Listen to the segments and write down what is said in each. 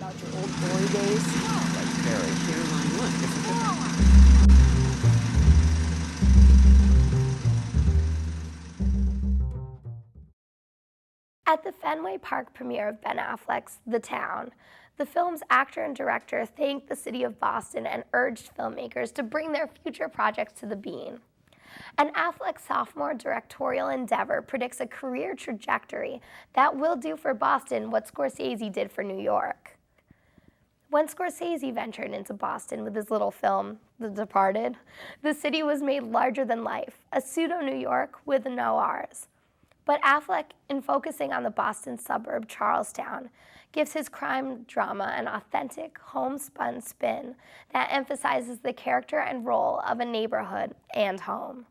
about your old boy days? That's very Caroline. Look, it's a At the Fenway Park premiere of Ben Affleck's The Town, the film's actor and director thanked the city of Boston and urged filmmakers to bring their future projects to the bean. And Affleck's sophomore directorial endeavor predicts a career trajectory that will do for Boston what Scorsese did for New York. When Scorsese ventured into Boston with his little film, The Departed, the city was made larger than life, a pseudo-New York with no R's. But Affleck, in focusing on the Boston suburb Charlestown, gives his crime drama an authentic, homespun spin that emphasizes the character and role of a neighborhood and home.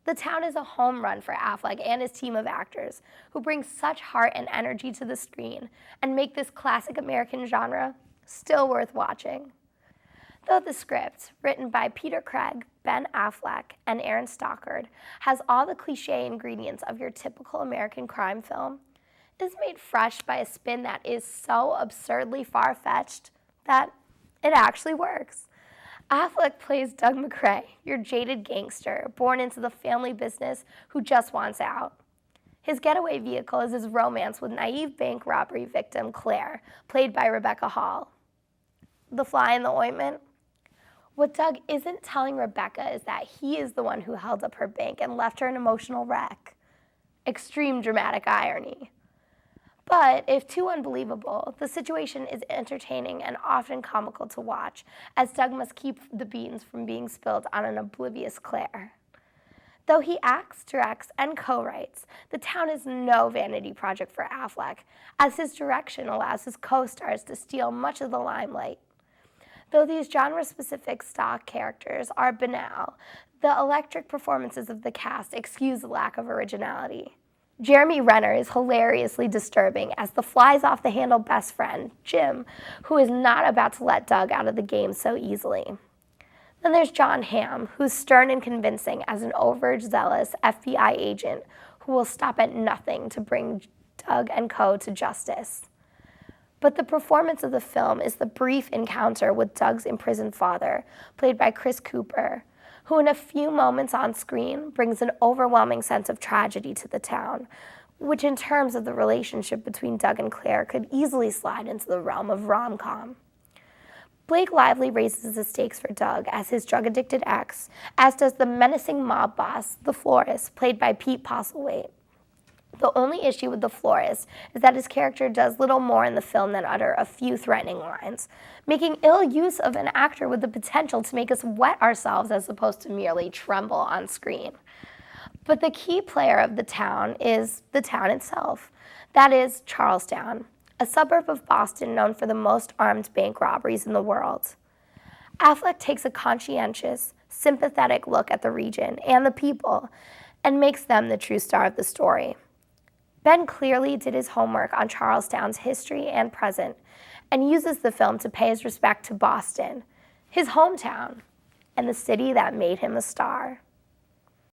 The Town is a home run for Affleck and his team of actors, who bring such heart and energy to the screen and make this classic American genre still worth watching. Though the script, written by Peter Craig, Ben Affleck, and Aaron Stockard, has all the cliché ingredients of your typical American crime film, it is made fresh by a spin that is so absurdly far-fetched that it actually works. Affleck plays Doug McRae, your jaded gangster, born into the family business who just wants out. His getaway vehicle is his romance with naive bank robbery victim Claire, played by Rebecca Hall. The fly in the ointment? What Doug isn't telling Rebecca is that he is the one who held up her bank and left her an emotional wreck. Extreme dramatic irony. But if too unbelievable, the situation is entertaining and often comical to watch, as Doug must keep the beans from being spilled on an oblivious Claire. Though he acts, directs, and co-writes, The Town is no vanity project for Affleck, as his direction allows his co-stars to steal much of the limelight. Though these genre-specific stock characters are banal, the electric performances of the cast excuse the lack of originality. Jeremy Renner is hilariously disturbing as the flies-off-the-handle best friend, Jim, who is not about to let Doug out of the game so easily. Then there's Jon Hamm, who's stern and convincing as an overzealous FBI agent who will stop at nothing to bring Doug and co. to justice. But the performance of the film is the brief encounter with Doug's imprisoned father, played by Chris Cooper, who in a few moments on screen brings an overwhelming sense of tragedy to the town, which in terms of the relationship between Doug and Claire could easily slide into the realm of rom-com. Blake Lively raises the stakes for Doug as his drug-addicted ex, as does the menacing mob boss, the florist, played by Pete Postlethwaite. The only issue with the florist is that his character does little more in the film than utter a few threatening lines, making ill use of an actor with the potential to make us wet ourselves as opposed to merely tremble on screen. But the key player of The Town is the town itself. That is Charlestown, a suburb of Boston known for the most armed bank robberies in the world. Affleck takes a conscientious, sympathetic look at the region and the people and makes them the true star of the story. Ben clearly did his homework on Charlestown's history and present, and uses the film to pay his respect to Boston, his hometown, and the city that made him a star.